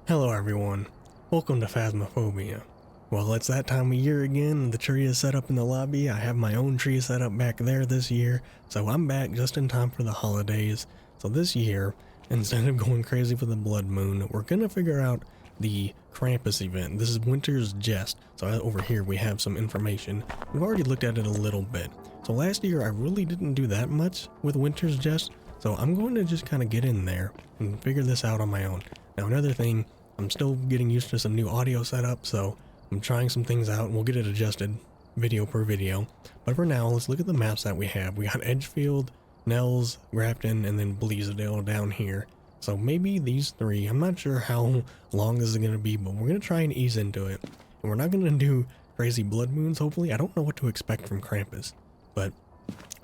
Hello everyone, welcome to Phasmophobia. Well, it's that time of year again, the tree is set up in the lobby. I have my own tree set up back there this year, so I'm back just in time for the holidays. So this year, instead of going crazy for the blood moon, we're gonna figure out the Krampus event. This is Winter's Jest, so over here we have some information. We've already looked at it a little bit. So last year I really didn't do that much with Winter's Jest, so I'm going to just kind of get in there and figure this out on my own. Now another thing, I'm still getting used to some new audio setup, so I'm trying some things out and we'll get it adjusted video per video. But for now, let's look at the maps that we have. We got Edgefield, Nels, Grafton, and then Bleasdale down here. So maybe these three, I'm not sure how long this is going to be, but we're going to try and ease into it. And we're not going to do crazy blood moons, hopefully. I don't know what to expect from Krampus, but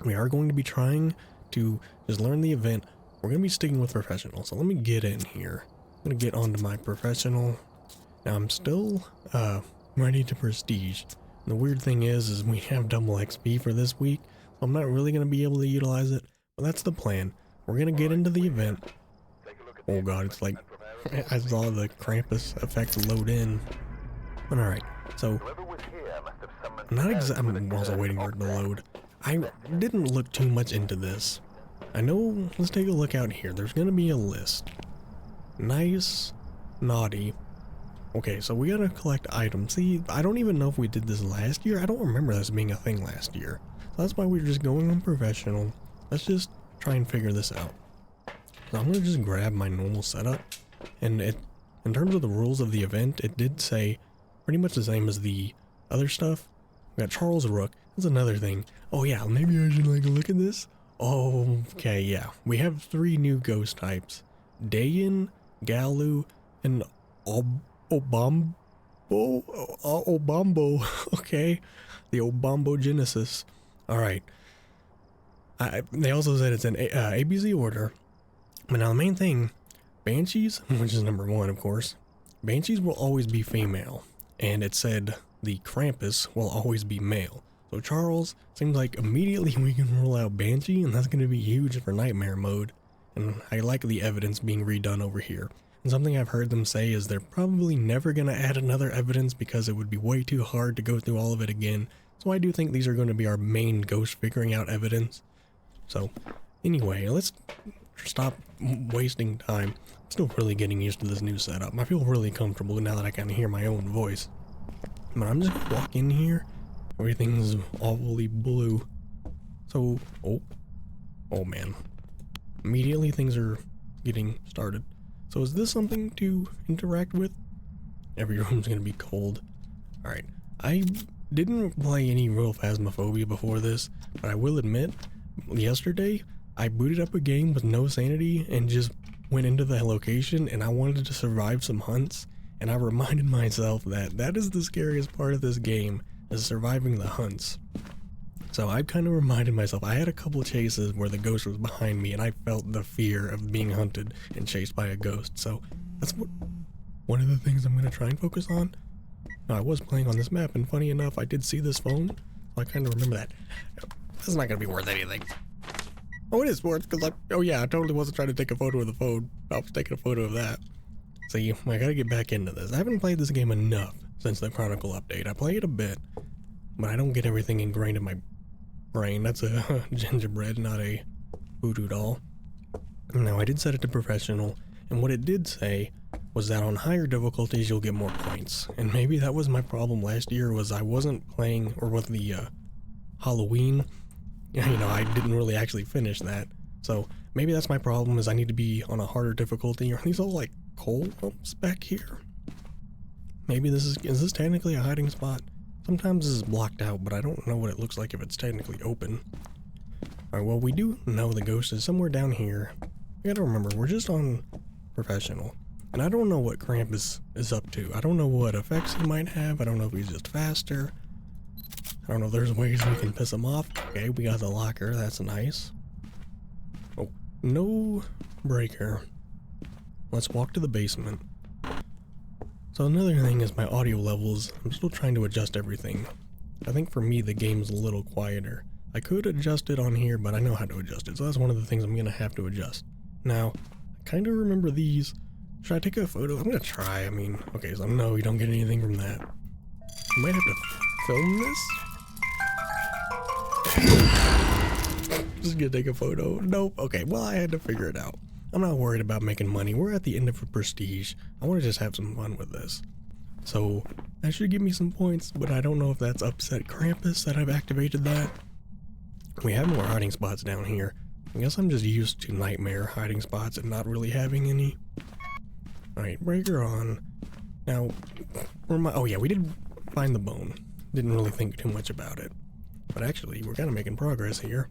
we are going to be trying to just learn the event. We're going to be sticking with professional, so let me get in here. I'm going to get onto my professional. Now I'm still ready to prestige. And the weird thing is we have double XP for this week, so I'm not really going to be able to utilize it, but that's the plan. We're going to get into the event. Oh god, it's like I saw the Krampus effects load in. But alright, so I'm also waiting for it to load. I didn't look too much into this. I know, let's take a look out here. There's going to be a list. Nice, naughty. Okay, so we gotta collect items. See, I don't even know if we did this last year. I don't remember this being a thing last year. So that's why we're just going on professional. Let's just try and figure this out. So I'm gonna just grab my normal setup. And in terms of the rules of the event, it did say pretty much the same as the other stuff. We got Charles Rook. That's another thing. Oh yeah, maybe I should like look at this. Oh, okay, yeah. We have 3 new ghost types. Dayan, Galu, and Obambo, okay, the Obambo Genesis. Alright, they also said it's an ABC order, but now the main thing, Banshees, which is number 1 of course, Banshees will always be female, and it said the Krampus will always be male. So Charles, seems like immediately we can rule out Banshee, and that's going to be huge for Nightmare mode. And I like the evidence being redone over here. And something I've heard them say is they're probably never going to add another evidence because it would be way too hard to go through all of it again. So I do think these are going to be our main ghost figuring out evidence. So anyway, let's stop wasting time. I'm still really getting used to this new setup. I feel really comfortable now that I can hear my own voice. But I'm just going to walk in here. Everything's awfully blue. So, oh man. Immediately things are getting started. So is this something to interact with? Every room's gonna be cold. Alright, I didn't play any real Phasmophobia before this, but I will admit, yesterday, I booted up a game with no sanity and just went into the location and I wanted to survive some hunts, and I reminded myself that that is the scariest part of this game, is surviving the hunts. So I kind of reminded myself, I had a couple chases where the ghost was behind me and I felt the fear of being hunted and chased by a ghost. So that's one of the things I'm going to try and focus on. Now I was playing on this map and funny enough, I did see this phone. So I kind of remember that. This is not going to be worth anything. Oh, it is worth, because oh yeah, I totally wasn't trying to take a photo of the phone. I was taking a photo of that. See, I got to get back into this. I haven't played this game enough since the Chronicle update. I play it a bit, but I don't get everything ingrained in my brain. That's a gingerbread, not a voodoo doll. Now I did set it to professional, and what it did say was that on higher difficulties you'll get more points. And maybe that was my problem last year, was I wasn't playing, or with the Halloween, you know, I didn't really actually finish that. So maybe that's my problem, is I need to be on a harder difficulty. Are these all like coal lumps back here? Maybe is this technically a hiding spot? Sometimes this is blocked out, but I don't know what it looks like if it's technically open. Alright, well, we do know the ghost is somewhere down here. We gotta remember, we're just on professional. And I don't know what Krampus is up to. I don't know what effects he might have. I don't know if he's just faster. I don't know if there's ways we can piss him off. Okay, we got the locker. That's nice. Oh, no breaker. Let's walk to the basement. So another thing is my audio levels. I'm still trying to adjust everything. I think for me the game's a little quieter. I could adjust it on here, but I know how to adjust it, so that's one of the things I'm gonna have to adjust. Now, I kind of remember these Should I take a photo? I'm gonna try. I mean, okay, so no, you don't get anything from that. I might have to film this. Just gonna take a photo. Nope. Okay, well, I had to figure it out. I'm not worried about making money. We're at the end of a prestige. I want to just have some fun with this. So, that should give me some points, but I don't know if that's upset Krampus that I've activated that. We have more hiding spots down here. I guess I'm just used to nightmare hiding spots and not really having any. Alright, breaker on. Now, oh yeah, we did find the bone. Didn't really think too much about it. But actually, we're kind of making progress here.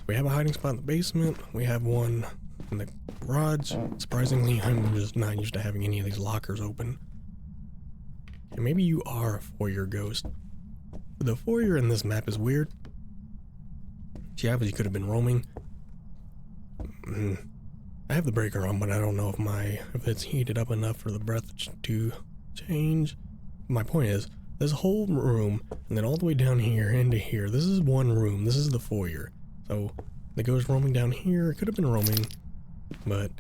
We have a hiding spot in the basement. We have one in the garage. Surprisingly, I'm just not used to having any of these lockers open. And maybe you are a foyer ghost. The foyer in this map is weird. She obviously could have been roaming. I have the breaker on, but I don't know if it's heated up enough for the breath to change. My point is, this whole room, and then all the way down here into here, this is one room. This is the foyer. So, the ghost roaming down here, it could have been roaming, but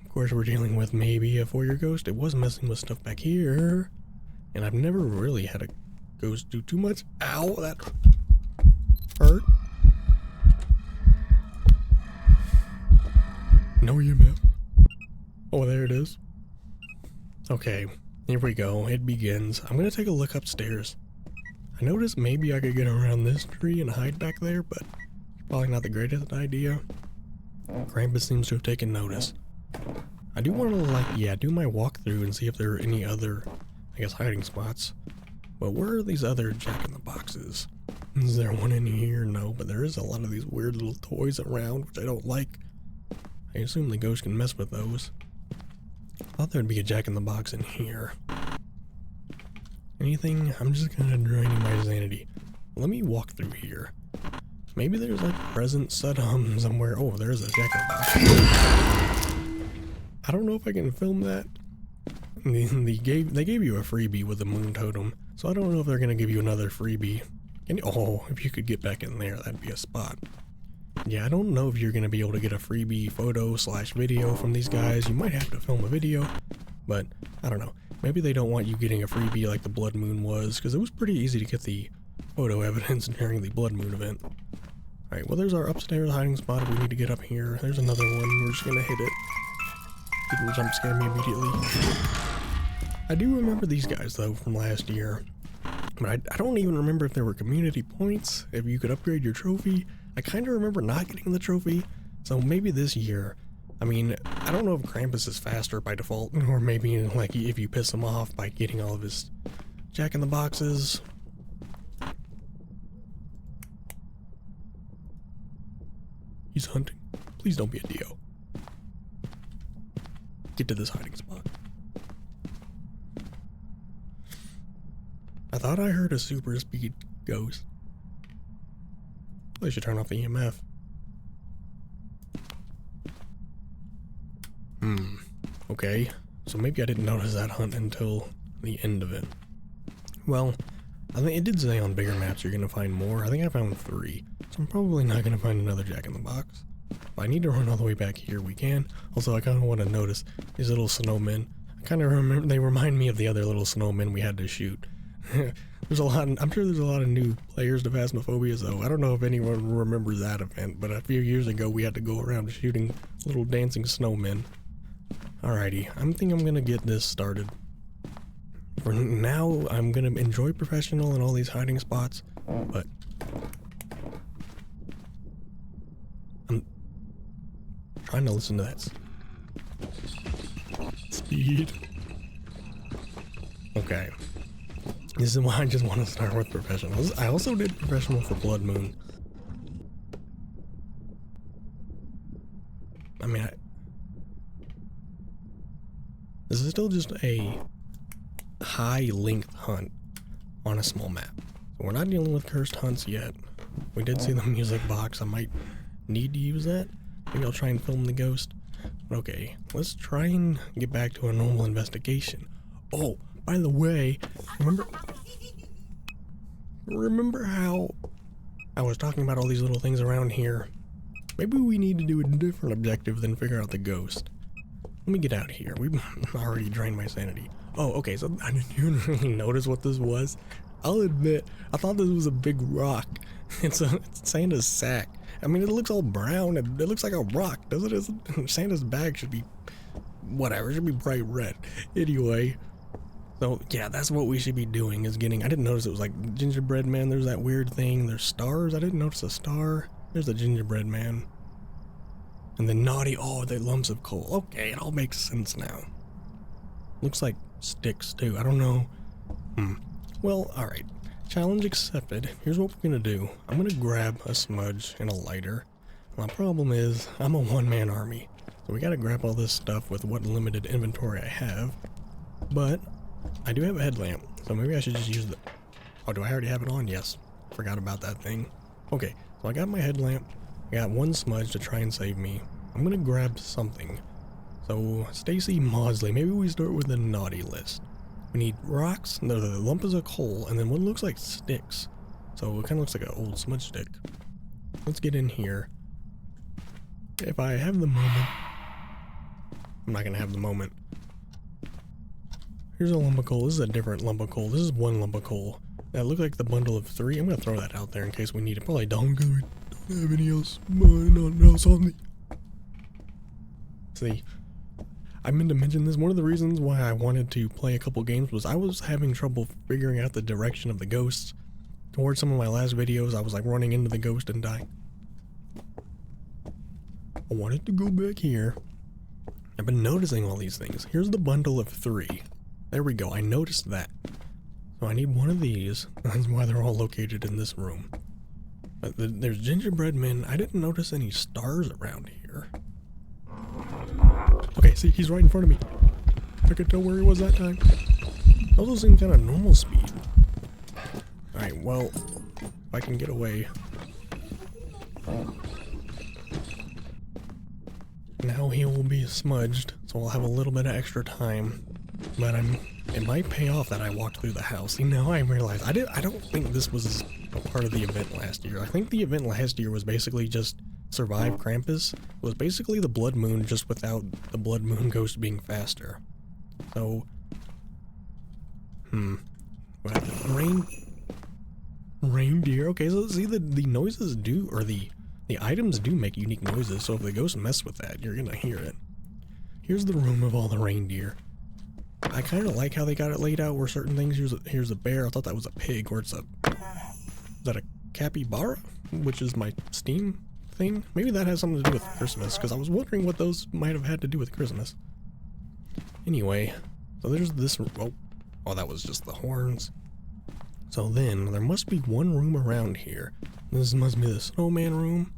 of course we're dealing with maybe a foyer ghost. It was messing with stuff back here, and I've never really had a ghost do too much. Ow, that hurt. No EMF. Oh, there it is. Okay, here we go. It begins. I'm gonna take a look upstairs. I noticed maybe I could get around this tree and hide back there, but probably not the greatest idea. Krampus seems to have taken notice. I do want to, do my walkthrough and see if there are any other, I guess, hiding spots. But where are these other jack-in-the-boxes? Is there one in here? No, but there is a lot of these weird little toys around, which I don't like. I assume the ghost can mess with those. I thought there'd be a jack-in-the-box in here. Anything? I'm just kind of draining my sanity. Let me walk through here. Maybe there's like a present set somewhere. Oh, there's a jack-in-the-box. I don't know if I can film that. They gave you a freebie with the moon totem, so I don't know if they're gonna give you another freebie. Oh, if you could get back in there, that'd be a spot. Yeah, I don't know if you're gonna be able to get a freebie photo/video from these guys. You might have to film a video, but I don't know. Maybe they don't want you getting a freebie like the Blood Moon was, because it was pretty easy to get the photo evidence during the Blood Moon event. Alright, well there's our upstairs hiding spot if we need to get up here. There's another one. We're just gonna hit it. Didn't jump scare me immediately. I do remember these guys though from last year. But I don't even remember if there were community points, if you could upgrade your trophy. I kind of remember not getting the trophy, so maybe this year. I mean, I don't know if Krampus is faster by default, or maybe like if you piss him off by getting all of his jack-in-the-boxes. He's hunting. Please don't be a Dio. Get to this hiding spot. I thought I heard a super speed ghost. They should turn off the EMF. Okay. So maybe I didn't notice that hunt until the end of it. Well, I think it did say on bigger maps you're gonna find more. I think I found 3. So I'm probably not gonna find another jack-in-the-box. If I need to run all the way back here, we can. Also, I kind of want to notice these little snowmen. I kind of remember, they remind me of the other little snowmen we had to shoot. There's a lot, I'm sure there's a lot of new players to Phasmophobia, so I don't know if anyone remembers that event, but a few years ago we had to go around shooting little dancing snowmen. Alrighty, I think I'm gonna get this started. For now, I'm gonna enjoy professional and all these hiding spots, but I'm trying to listen to that speed. Okay. This is why I just want to start with professionals. I also did professional for Blood Moon. I mean, this is still just a high-length hunt on a small map. So we're not dealing with cursed hunts yet. We did see the music box. I might need to use that. Maybe I'll try and film the ghost. Okay, let's try and get back to a normal investigation. Oh, by the way, remember how I was talking about all these little things around here? Maybe we need to do a different objective than figure out the ghost. Let me get out of here. We've already drained my sanity. Oh, okay, so I didn't even really notice what this was. I'll admit, I thought this was a big rock. It's Santa's sack. I mean, it looks all brown. It looks like a rock, doesn't it? Santa's bag should be, whatever, it should be bright red. Anyway, so yeah, that's what we should be doing, is getting, I didn't notice it was like gingerbread man. There's that weird thing. There's stars. I didn't notice a star. There's the gingerbread man. And the naughty, oh, the lumps of coal. Okay, it all makes sense now. Looks like sticks too. I don't know. Well, alright. Challenge accepted. Here's what we're gonna do. I'm gonna grab a smudge and a lighter. My problem is, I'm a one-man army. So we gotta grab all this stuff with what limited inventory I have. But, I do have a headlamp. So maybe I should just use the... Oh, do I already have it on? Yes. Forgot about that thing. Okay, so I got my headlamp. I got one smudge to try and save me. I'm gonna grab something. So, Stacy Maudsley, maybe we start with the naughty list. We need rocks, no, the lump is a coal, and then what looks like sticks. So it kind of looks like an old smudge stick. Let's get in here. If I have the moment... I'm not gonna have the moment. Here's a lump of coal. This is a different lump of coal. This is one lump of coal. That looked like the bundle of 3. I'm gonna throw that out there in case we need it. Probably don't, because we don't have any else. Nothing else on me. See, I meant to mention this. One of the reasons why I wanted to play a couple games was I was having trouble figuring out the direction of the ghosts. Towards some of my last videos, I was like running into the ghost and dying. I wanted to go back here. I've been noticing all these things. Here's the bundle of 3. There we go. I noticed that. So I need one of these. That's why they're all located in this room. But there's gingerbread men. I didn't notice any stars around here. Okay, see, he's right in front of me. I could tell where he was that time. Also seems kind of normal speed. Alright, well, if I can get away. Now he will be smudged, so I'll have a little bit of extra time. But it might pay off that I walked through the house. See, now I realize, I don't think this was a part of the event last year. I think the event last year was basically just survive Krampus. It was basically the Blood Moon, just without the Blood Moon ghost being faster. So, what? Reindeer. Okay, so see, the noises do, or the items do make unique noises, so if the ghost mess with that, you're gonna hear it. Here's the room of all the reindeer. I kind of like how they got it laid out where certain things, here's a bear. I thought that was a pig, or is that a capybara? Which is my Steam thing? Maybe that has something to do with Christmas, because I was wondering what those might have had to do with Christmas. Anyway, so there's this, oh, that was just the horns. So then, there must be one room around here. This must be the snowman room.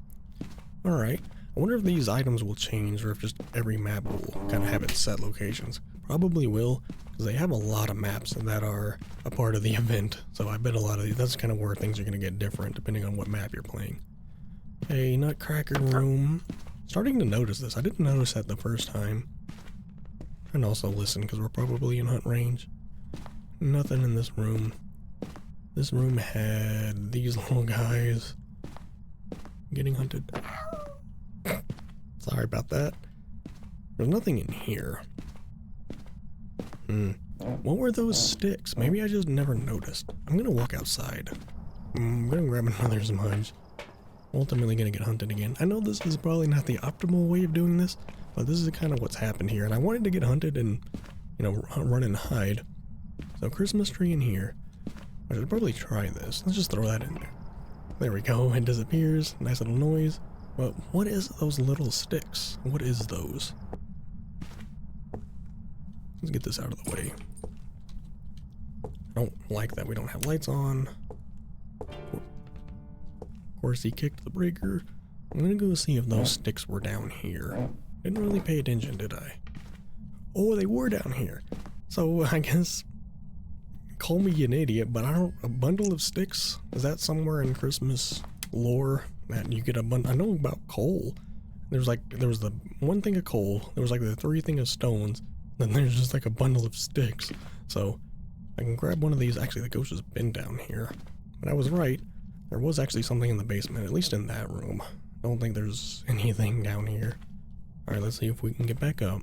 Alright, I wonder if these items will change, or if just every map will kind of have its set locations. Probably will, because they have a lot of maps that are a part of the event. So I bet a lot of these, that's kind of where things are going to get different, depending on what map you're playing. Okay, Nutcracker room. Starting to notice this. I didn't notice that the first time. And also listen, because we're probably in hunt range. Nothing in this room. This room had these little guys getting hunted. Sorry about that. There's nothing in here. What were those sticks? Maybe I just never noticed. I'm gonna walk outside. I'm gonna grab another smudge. Ultimately gonna get hunted again. I know this is probably not the optimal way of doing this, but this is kind of what's happened here. And I wanted to get hunted and, you know, run and hide. So Christmas tree in here. I should probably try this. Let's just throw that in there. There we go. It disappears. Nice little noise. But what is those little sticks? What is those? Let's get this out of the way. I don't like that we don't have lights on. Of course, he kicked the breaker. I'm gonna go see if those sticks were down here. Didn't really pay attention, did I? Oh, they were down here. So I guess, call me an idiot, but a bundle of sticks? Is that somewhere in Christmas lore that you get a bundle? I know about coal. There was the one thing of coal. There was like the 3 thing of stones. Then there's just like a bundle of sticks. So I can grab one of these. Actually, the ghost has been down here. But I was right. There was actually something in the basement, at least in that room. I don't think there's anything down here. Alright, let's see if we can get back up.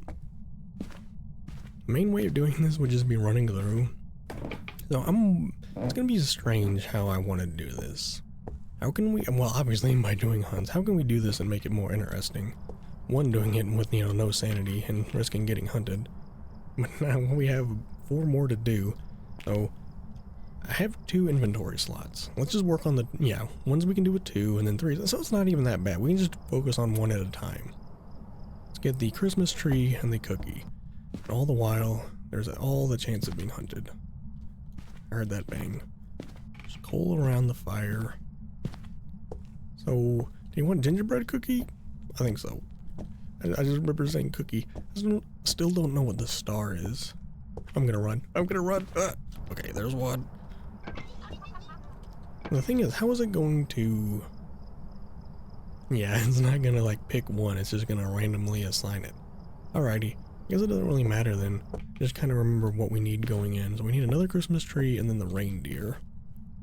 The main way of doing this would just be running through. So it's gonna be strange how I want to do this. How can we, well, obviously by doing hunts, how can we do this and make it more interesting? One, doing it with, no sanity and risking getting hunted. But now we have 4 more to do. So I have 2 inventory slots. Let's just work on the, ones we can do with 2 and then 3. So it's not even that bad. We can just focus on 1 at a time. Let's get the Christmas tree and the cookie. And all the while, there's all the chance of being hunted. I heard that bang. Just coal around the fire. So, do you want gingerbread cookie? I think so. I just remember saying cookie. I still don't know what the star is. I'm gonna run. Okay, there's one. The thing is, how is it going to... Yeah, it's not gonna like pick one, it's just gonna randomly assign it. Alrighty. I guess it doesn't really matter then. Just kind of remember what we need going in. So we need another Christmas tree and then the reindeer.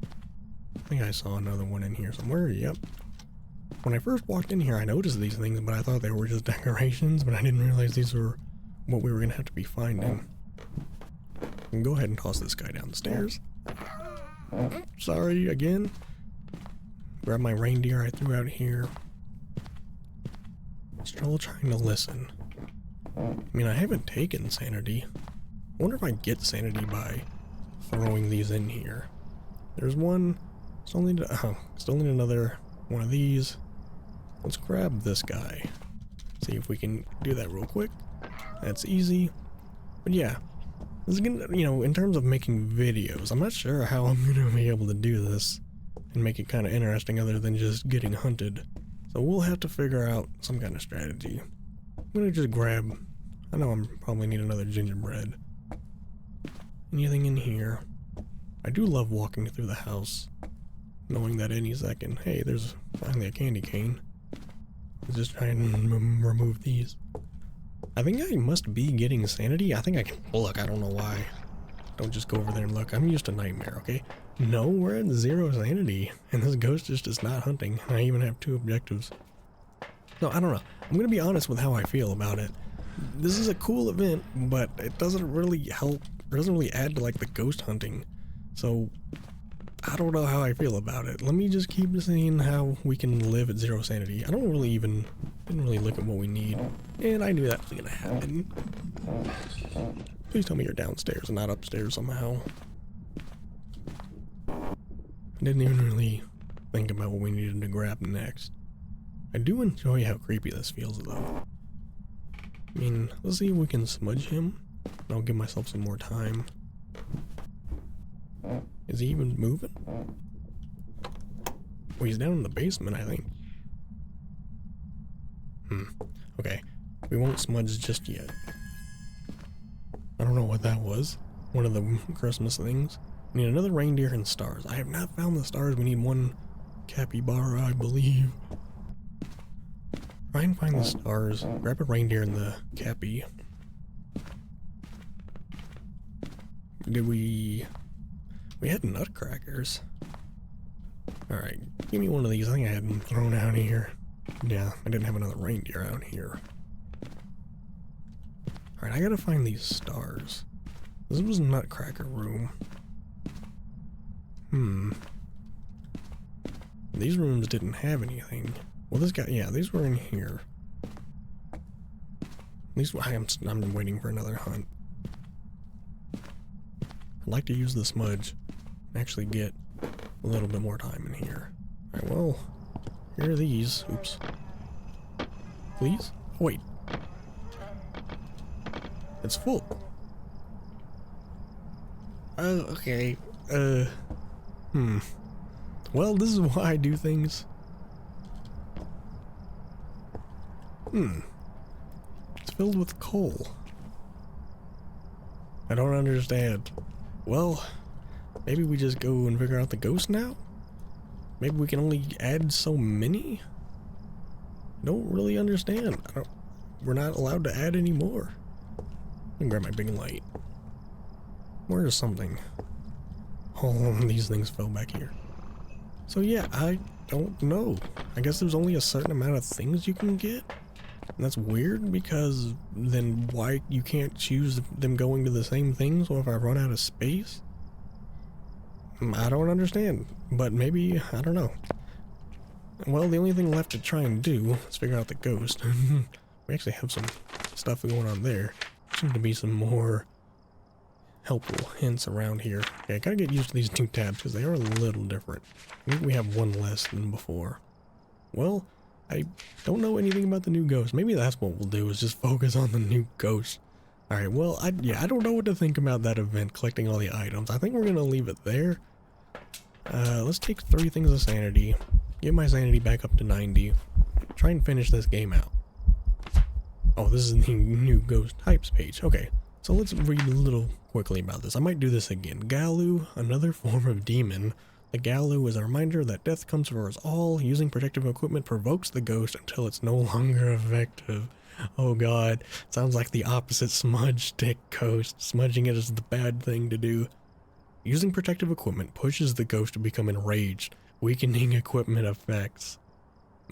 I think I saw another one in here somewhere. Yep. When I first walked in here, I noticed these things, but I thought they were just decorations, but I didn't realize these were what we were gonna have to be finding. And go ahead and toss this guy down the stairs. Sorry, again. Grab my reindeer I threw out here. Still trying to listen. I mean, I haven't taken sanity. I wonder if I get sanity by throwing these in here. There's one. Still need another one of these. Let's grab this guy. See if we can do that real quick. That's easy. But yeah, this is gonna, in terms of making videos, I'm not sure how I'm gonna be able to do this and make it kind of interesting other than just getting hunted. So we'll have to figure out some kind of strategy. I'm gonna just grab, I know I'm probably need another gingerbread. Anything in here? I do love walking through the house, knowing that any second, hey, there's finally a candy cane. Let's just try and remove these. I think I must be getting sanity. I think I can look, I don't know why. Don't just go over there and look. I'm used to nightmare, okay? No, we're at 0 sanity, and this ghost just is not hunting. I even have 2 objectives. No, I don't know. I'm gonna be honest with how I feel about it. This is a cool event, but it doesn't really help. It doesn't really add to like the ghost hunting. So I don't know how I feel about it. Let me just keep seeing how we can live at 0 sanity. I didn't really look at what we need, and I knew that was gonna happen. Please tell me you're downstairs and not upstairs somehow. I didn't even really think about what we needed to grab next. I do enjoy how creepy this feels though. I mean, let's see if we can smudge him. I'll give myself some more time. Is he even moving? Oh, he's down in the basement, I think. Okay. We won't smudge just yet. I don't know what that was. One of the Christmas things. We need another reindeer and stars. I have not found the stars. We need 1 capybara, I believe. Try and find the stars. Grab a reindeer and the cappy. We had nutcrackers. Alright, give me one of these. I think I had them thrown out here. Yeah, I didn't have another reindeer out here. Alright, I gotta find these stars. This was nutcracker room. These rooms didn't have anything. Well, this guy, yeah, these were in here. At least I'm waiting for another hunt. I'd like to use the smudge and actually get a little bit more time in here. Alright, well, here are these. Oops. Please? Oh, wait. It's full. Okay. Well, this is why I do things. It's filled with coal. I don't understand. Well, maybe we just go and figure out the ghost now? Maybe we can only add so many? I don't really understand. We're not allowed to add any more. Let me grab my big light. Where's something? All of these things fell back here. So yeah, I don't know. I guess there's only a certain amount of things you can get. And that's weird because then why you can't choose them going to the same thing, so if I run out of space? I don't understand, but maybe, I don't know. Well, the only thing left to try and do is figure out the ghost. We actually have some stuff going on there. Seems to be some more helpful hints around here. Okay, I gotta get used to these two tabs because they are a little different. I think we have one less than before. Well, I don't know anything about the new ghost. Maybe that's what we'll do, is just focus on the new ghost. Alright, well, I don't know what to think about that event, collecting all the items. I think we're gonna leave it there. Let's take 3 things of sanity. Get my sanity back up to 90. Try and finish this game out. Oh, this is the new ghost types page. Okay, so let's read a little quickly about this. I might do this again. Galu, another form of demon. The Galu is a reminder that death comes for us all. Using protective equipment provokes the ghost until it's no longer effective. Oh god, sounds like the opposite smudge stick ghost. Smudging it is the bad thing to do. Using protective equipment pushes the ghost to become enraged, weakening equipment effects.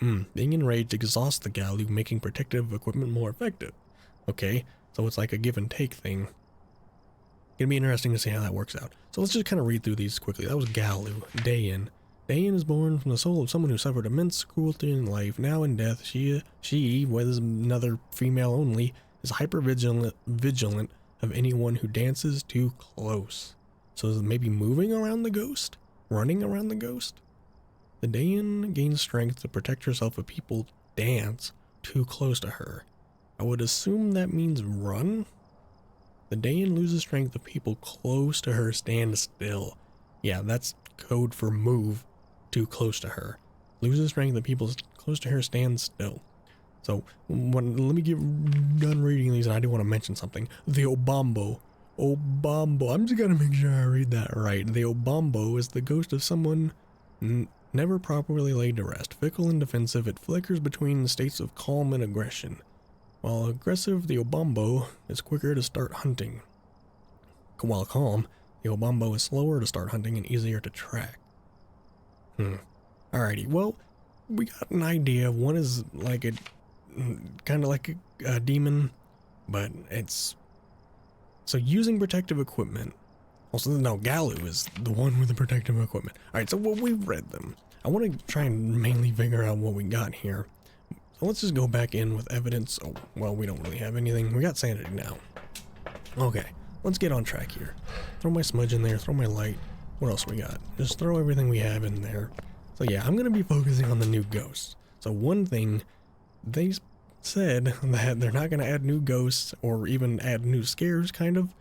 Being enraged exhausts the Galu, making protective equipment more effective. Okay, so it's like a give and take thing. Gonna be interesting to see how that works out. So let's just kind of read through these quickly. That was Galu. Dayan. Dayan is born from the soul of someone who suffered immense cruelty in life. Now in death, she, with another female only, is vigilant of anyone who dances too close. So is it maybe moving around the ghost? Running around the ghost? The Dayan gains strength to protect herself if people dance too close to her. I would assume that means run? The Dayan loses strength if people close to her stand still. Yeah, that's code for move too close to her. Loses strength if people close to her stand still. So, let me get done reading these, and I do want to mention something. The Obambo. I'm just gonna make sure I read that right. The Obambo is the ghost of someone never properly laid to rest. Fickle and defensive, it flickers between states of calm and aggression. While aggressive, the Obambo is quicker to start hunting. While calm, the Obambo is slower to start hunting and easier to track. Alrighty, well, we got an idea. One is like kind of like a demon, but it's... So using protective equipment... Also, no, Galu is the one with the protective equipment. Alright, so we've read them. I want to try and mainly figure out what we got here. So let's just go back in with evidence. Oh, well, we don't really have anything. We got sanity now. Okay, let's get on track here. Throw my smudge in there, throw my light. What else we got? Just throw everything we have in there. So yeah, I'm going to be focusing on the new ghosts. So one thing, they said that they're not going to add new ghosts or even add new scares, kind of,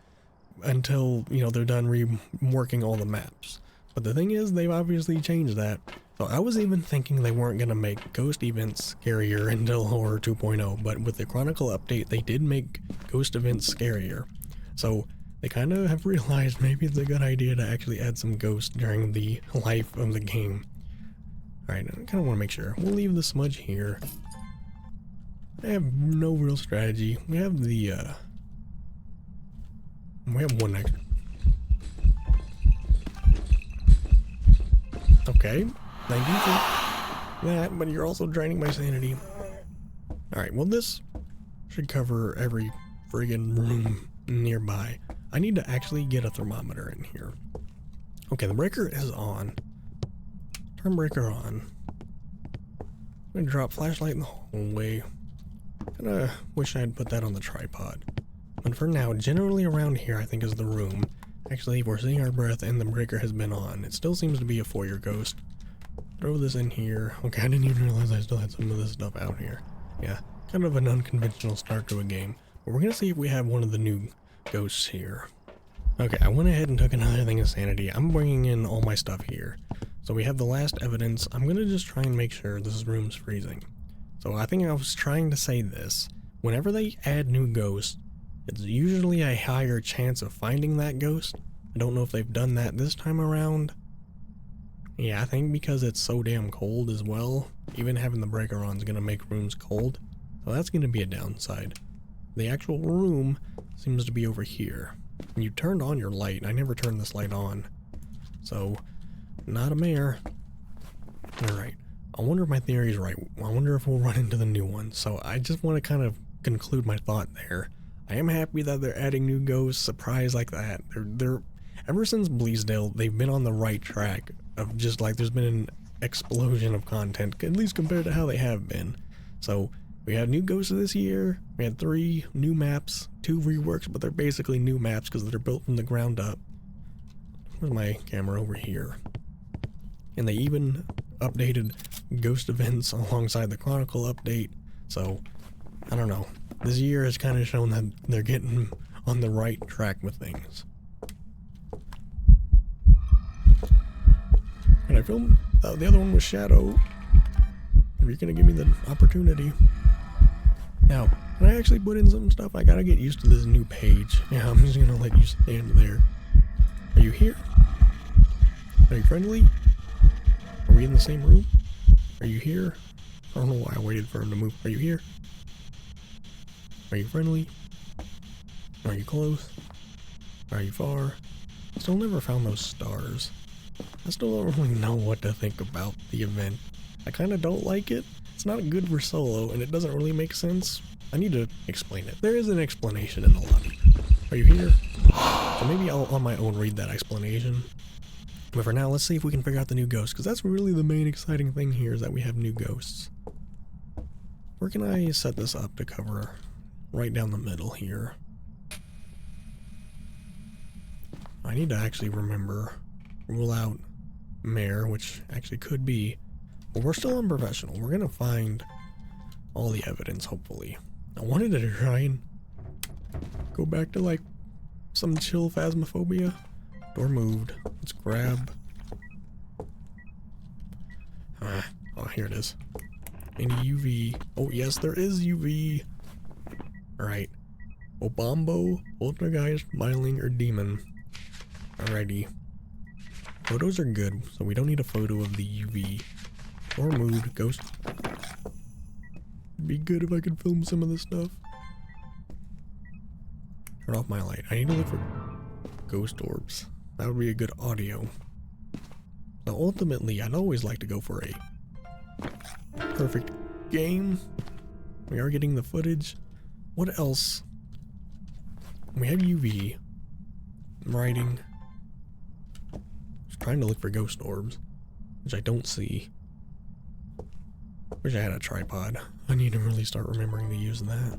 until, you know, they're done reworking all the maps. But the thing is, they've obviously changed that. So I was even thinking they weren't going to make ghost events scarier until Horror 2.0, but with the Chronicle update, they did make ghost events scarier. So they kind of have realized maybe it's a good idea to actually add some ghosts during the life of the game. Alright, I kind of want to make sure. We'll leave the smudge here. I have no real strategy. We have the, we have one extra. Okay, thank you for that, but you're also draining my sanity. Alright, well this should cover every friggin' room nearby. I need to actually get a thermometer in here. Okay, the breaker is on. Turn breaker on. I'm gonna drop flashlight in the hallway. Kinda wish I'd put that on the tripod. But for now, generally around here I think is the room. Actually, we're seeing our breath and the breaker has been on. It still seems to be a foyer ghost. Throw this in here. Okay, I didn't even realize I still had some of this stuff out here. Yeah, kind of an unconventional start to a game. But we're gonna see if we have one of the new ghosts here. Okay, I went ahead and took another thing of sanity. I'm bringing in all my stuff here. So we have the last evidence. I'm gonna just try and make sure this room's freezing. So I think I was trying to say this. Whenever they add new ghosts, it's usually a higher chance of finding that ghost. I don't know if they've done that this time around. Yeah, I think because it's so damn cold as well, even having the breaker on is going to make rooms cold. So that's going to be a downside. The actual room seems to be over here. And you turned on your light. I never turned this light on. So, not a mare. Alright. I wonder if my theory is right. I wonder if we'll run into the new one. So I just want to kind of conclude my thought there. I am happy that they're adding new ghosts, surprise like that. They're ever since Bleasdale, they've been on the right track of just like there's been an explosion of content, at least compared to how they have been. So we had new ghosts this year. We had 3 new maps, 2 reworks, but they're basically new maps because they're built from the ground up. Where's my camera? Over here. And they even updated ghost events alongside the Chronicle update. So I don't know. This year has kind of shown that they're getting on the right track with things. And I filmed the other one was Shadow. If you're gonna give me the opportunity. Now, can I actually put in some stuff? I gotta get used to this new page. Yeah, I'm just gonna let you stand there. Are you here? Are you friendly? Are we in the same room? Are you here? I don't know why I waited for him to move. Are you here? Are you friendly? Are you close? Are you far? Still never found those stars. I still don't really know what to think about the event. I kind of don't like it. It's not good for solo, and it doesn't really make sense. I need to explain it. There is an explanation in the lobby. Are you here? So maybe I'll on my own read that explanation. But for now, let's see if we can figure out the new ghosts, because that's really the main exciting thing here is that we have new ghosts. Where can I set this up to cover right down the middle here? I need to actually remember, rule out Mayor, which actually could be. But we're still unprofessional. We're gonna find all the evidence, hopefully. I wanted to try and go back to like some chill Phasmophobia. Door moved. Let's grab. Oh, here it is. Any UV? Oh, yes, there is UV. Alright. Obombo, Poltergeist, Myling, or Demon. Alrighty. Photos are good, so we don't need a photo of the UV. Or mood, ghost. It'd be good if I could film some of this stuff. Turn off my light. I need to look for ghost orbs. That would be a good audio. Now ultimately, I'd always like to go for a perfect game. We are getting the footage. What else? We have UV. I'm writing. Just trying to look for ghost orbs, which I don't see. Wish I had a tripod. I need to really start remembering to use that.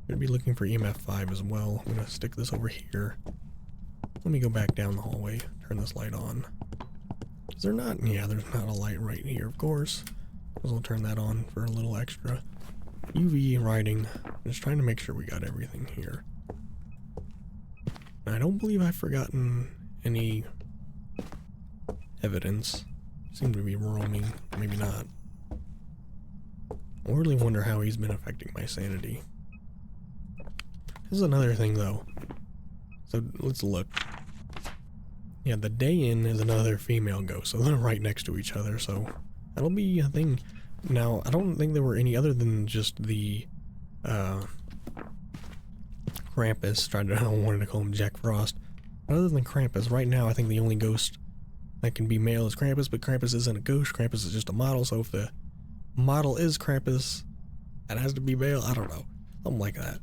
Gonna be looking for EMF 5 as well. I'm gonna stick this over here. Let me go back down the hallway, turn this light on. Is there not? Yeah, there's not a light right here, of course. I'll turn that on for a little extra. UV writing. Just trying to make sure we got everything here. I don't believe I've forgotten any evidence. Seem to be roaming. Maybe not. I really wonder how he's been affecting my sanity. This is another thing, though. So let's look. Yeah, the day in is another female ghost, so they're right next to each other, so that'll be a thing. Now, I don't think there were any other than just the Krampus. I wanted to call him Jack Frost. But other than Krampus, right now I think the only ghost that can be male is Krampus, but Krampus isn't a ghost. Krampus is just a model, so if the model is Krampus, that has to be male. I don't know. Something like that.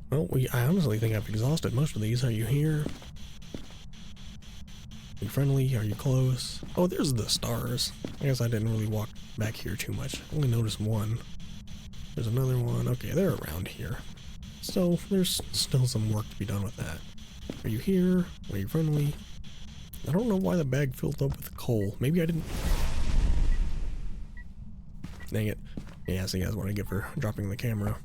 Well, I honestly think I've exhausted most of these. Are you here? Are you friendly? Are you close? Oh, there's the stars. I guess I didn't really walk back here too much. I only noticed one. There's another one. Okay, they're around here. So, there's still some work to be done with that. Are you here? Are you friendly? I don't know why the bag filled up with coal. Maybe I didn't... Dang it. Yeah, see, that's what I get for dropping the camera.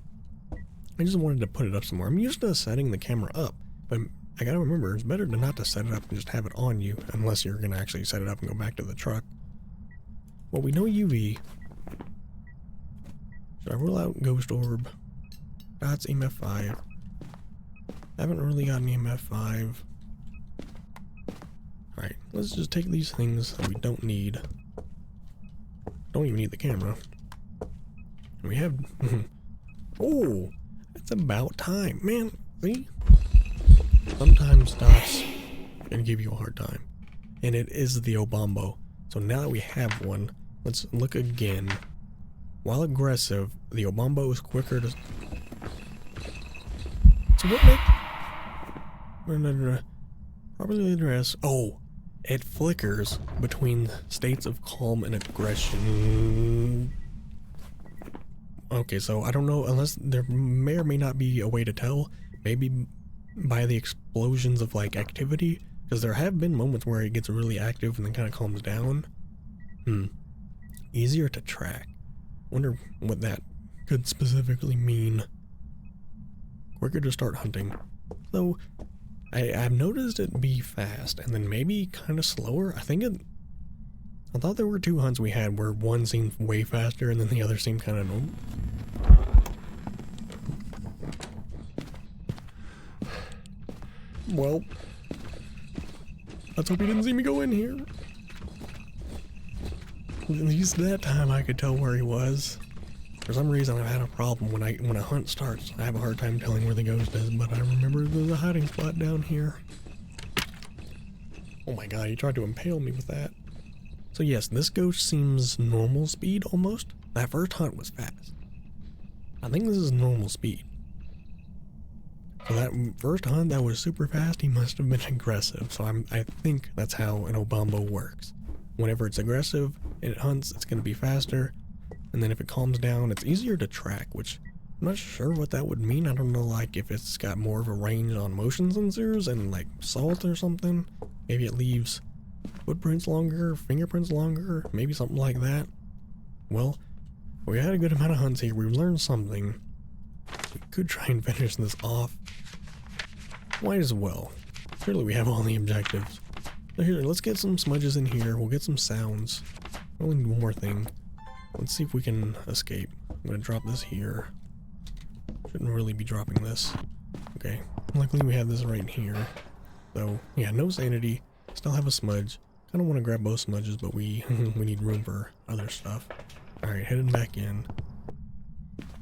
I just wanted to put it up somewhere. I'm used to setting the camera up, but I gotta remember, it's better to not to set it up and just have it on you, unless you're gonna actually set it up and go back to the truck. Well, we know UV. Should I rule out Ghost Orb? That's EMF 5. Haven't really gotten EMF 5. Alright, let's just take these things that we don't need. Don't even need the camera. We have... Oh! It's about time. Man, see? Sometimes dots can give you a hard time. And it is the Obombo. So now that we have one, let's look again. While aggressive, the Obombo is quicker to... So what make... Properly address... Oh! It flickers between states of calm and aggression. Okay, so I don't know, unless there may or may not be a way to tell. Maybe by the explosions of, like, activity. Because there have been moments where it gets really active and then kind of calms down. Easier to track. Wonder what that could specifically mean. Quicker to start hunting. So, I've noticed it be fast, and then maybe kind of slower. I thought there were 2 hunts we had where one seemed way faster and then the other seemed kind of normal. Well, let's hope he didn't see me go in here. At least that time I could tell where he was. For some reason I've had a problem when a hunt starts. I have a hard time telling where the ghost is, but I remember there's a hiding spot down here. Oh my god, he tried to impale me with that. So yes, this ghost seems normal speed almost. That first hunt was fast. I think this is normal speed. So that first hunt that was super fast, he must have been aggressive. So I think that's how an Obombo works. Whenever it's aggressive and it hunts, it's going to be faster. And then if it calms down, it's easier to track, which I'm not sure what that would mean. I don't know, like, if it's got more of a range on motion sensors and, like, salt or something. Maybe it leaves footprints longer, fingerprints longer, maybe something like that. Well, we had a good amount of hunts here. We've learned something. We could try and finish this off. Might as well. Surely we have all the objectives. So here, let's get some smudges in here. We'll get some sounds. I only need one more thing. Let's see if we can escape. I'm gonna drop this here. Shouldn't really be dropping this. Okay. Luckily we have this right here. So, yeah, no sanity. Still have a smudge. I don't want to grab both smudges, but we need room for other stuff. Alright, heading back in.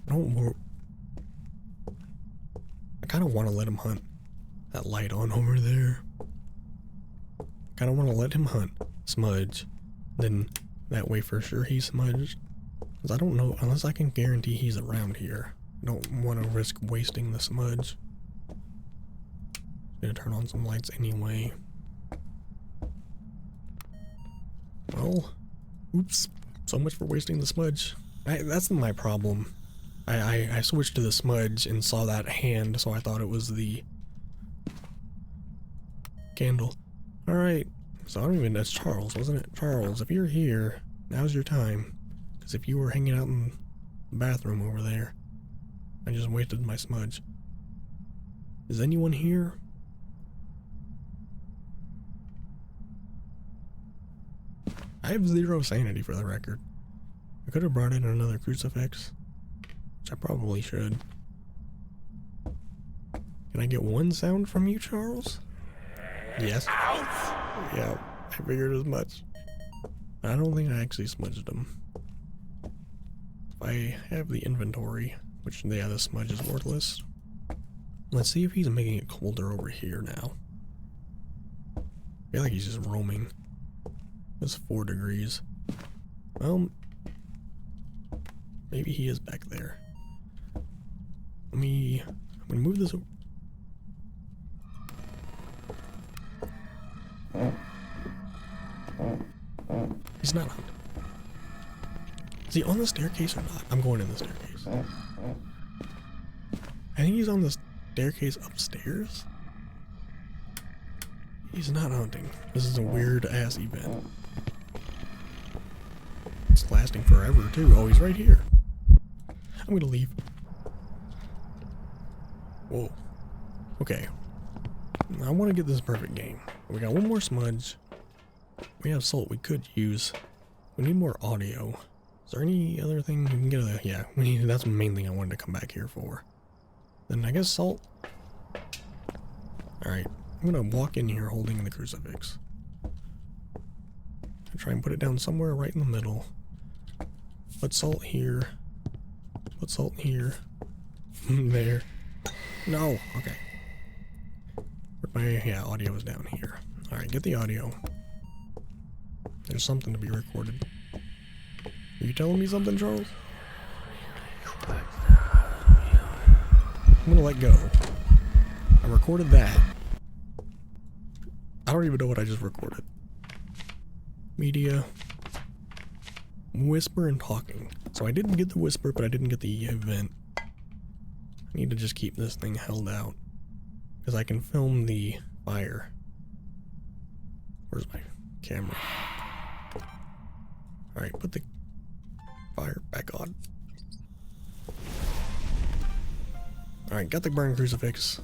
I kind of want to let him hunt that light on over there. Kind of want to let him hunt. Smudge. Then that way for sure he's smudged. Because I don't know, unless I can guarantee he's around here. I don't want to risk wasting the smudge. Gonna turn on some lights anyway. Well, oops. So much for wasting the smudge. That's my problem. I switched to the smudge and saw that hand, so I thought it was the candle. Alright, so I don't even, that's Charles, wasn't it? Charles, if you're here, now's your time. Because if you were hanging out in the bathroom over there, I just wasted my smudge. Is anyone here? I have 0 sanity for the record. I could have brought in another crucifix, which I probably should. Can I get one sound from you, Charles? Yes. Yeah, I figured as much. I don't think I actually smudged him. If I have the inventory, which, yeah, the smudge is worthless. Let's see if he's making it colder over here now. I feel like he's just roaming. It's 4 degrees. Well, maybe he is back there. I'm gonna move this over. He's not out. Is he on the staircase or not? I'm going in the staircase. I think he's on the staircase upstairs. He's not hunting. This is a weird ass event. It's lasting forever too. Oh, he's right here. I'm gonna leave. Whoa. Okay. I want to get this perfect game. We got one more smudge. We have salt we could use. We need more audio. Is there any other thing we can get? Yeah, we need. That's the main thing I wanted to come back here for. Then I guess salt. Alright. I'm gonna walk in here holding the crucifix. I try and put it down somewhere right in the middle. Put salt here. Put salt here. There. No. Okay. Yeah, audio is down here. Alright, get the audio. There's something to be recorded. Are you telling me something, Charles? I'm gonna let go. I recorded that. I don't even know what I just recorded. Media. Whisper and talking. So I didn't get the whisper, but I didn't get the event. I need to just keep this thing held out. Because I can film the fire. Where's my camera? Alright, put the fire back on. Alright, got the burn crucifix.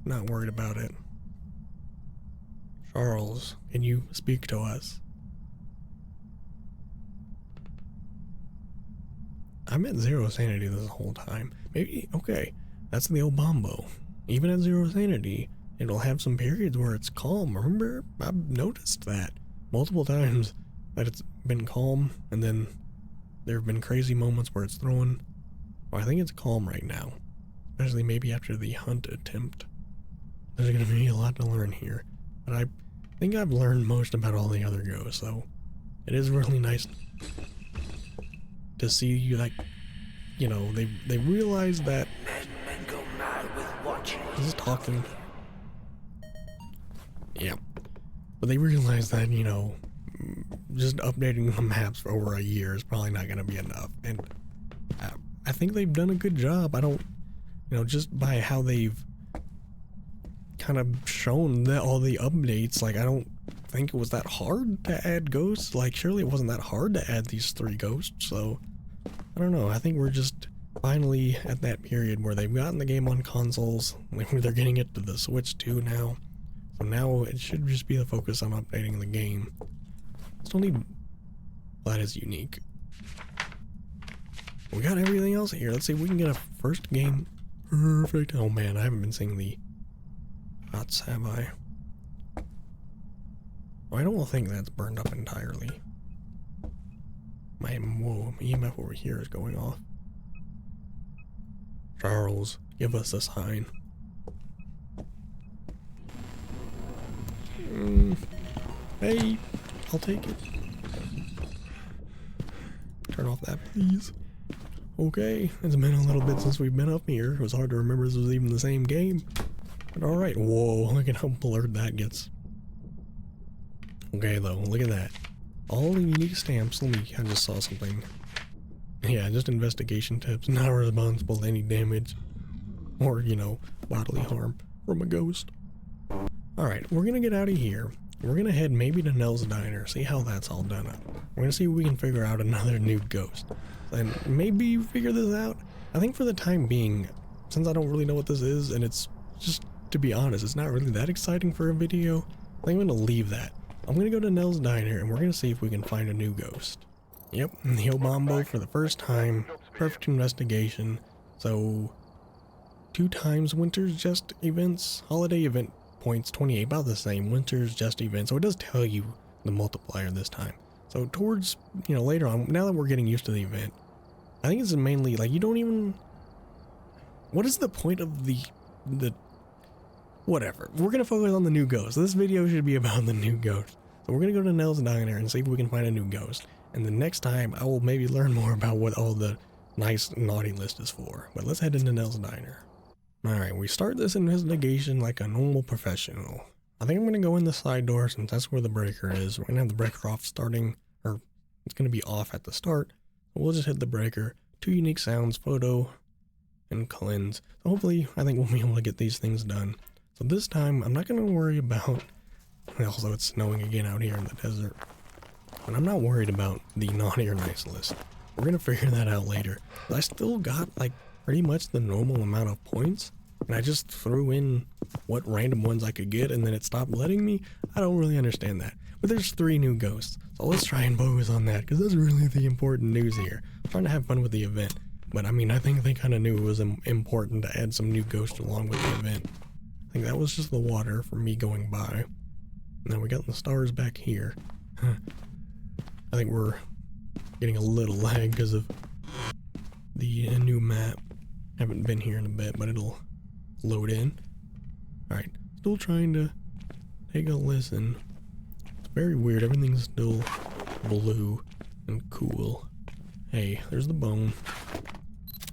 Not worried about it. Charles, can you speak to us? I'm at 0 sanity this whole time. Maybe, okay, that's the Obambo. Even at 0 sanity, it'll have some periods where it's calm. Remember? I've noticed that multiple times that it's been calm, and then there have been crazy moments where it's throwing. Well, I think it's calm right now. Especially maybe after the hunt attempt. There's going to be a lot to learn here. But I think I've learned most about all the other ghosts, so it is really nice to see you, like, you know, they realize that. Men go mad with watching. He's talking. Yeah. But they realize that, you know, just updating the maps for over a year is probably not going to be enough. And I think they've done a good job. I don't, you know, just by how they've kind of shown that all the updates, like, I don't think it was that hard to add ghosts. Like, surely it wasn't that hard to add these 3 ghosts, so I don't know. I think we're just finally at that period where they've gotten the game on consoles. Maybe they're getting it to the Switch too now. So now it should just be the focus on updating the game. Still need that is unique. We got everything else here. Let's see if we can get a first game perfect. Oh man, I haven't been seeing the dots, have I? Oh, I don't think that's burned up entirely. My EMF over here is going off. Charles, give us a sign. Hey, I'll take it. Turn off that, please. Okay, it's been a little bit since we've been up here. It was hard to remember this was even the same game. But alright, whoa, look at how blurred that gets. Okay though, look at that. All the unique stamps. Let me, I just saw something. Yeah, just investigation tips. Not responsible to any damage or, you know, bodily harm from a ghost. Alright, we're gonna get out of here. We're gonna head maybe to Nell's Diner, see how that's all done up. We're gonna see if we can figure out another new ghost. And maybe figure this out. I think for the time being, since I don't really know what this is, and it's just, to be honest, it's not really that exciting for a video, I think I'm gonna leave that. I'm gonna go to Nell's Diner and we're gonna see if we can find a new ghost. Yep, the Obambo for the first time. Perfect investigation. So, 2 times Winter's Just events. Holiday event points 28, about the same. Winter's Just event. So it does tell you the multiplier this time. So towards, you know, later on, now that we're getting used to the event, I think it's mainly, like, you don't even... What is the point of the whatever. We're going to focus on the new ghost. This video should be about the new ghost. So we're going to go to Nell's Diner and see if we can find a new ghost. And the next time, I will maybe learn more about what all the nice naughty list is for. But let's head into Nell's Diner. Alright, we start this investigation like a normal professional. I think I'm going to go in the side door since that's where the breaker is. We're going to have the breaker off starting, or it's going to be off at the start. We'll just hit the breaker. 2 unique sounds, photo, and cleanse. So hopefully, I think we'll be able to get these things done. So this time, I'm not going to worry about, also it's snowing again out here in the desert, but I'm not worried about the naughty or nice list. We're going to figure that out later. But I still got, like, pretty much the normal amount of points, and I just threw in what random ones I could get, and then it stopped letting me. I don't really understand that. But there's 3 new ghosts, so let's try and focus on that, because that's really the important news here. I'm trying to have fun with the event, but I mean, I think they kind of knew it was important to add some new ghosts along with the event. I think that was just the water from me going by. Now we got the stars back here. I think we're getting a little lag because of the new map. Haven't been here in a bit, but it'll load in. Alright, still trying to take a listen. It's very weird, everything's still blue and cool. Hey, there's the bone.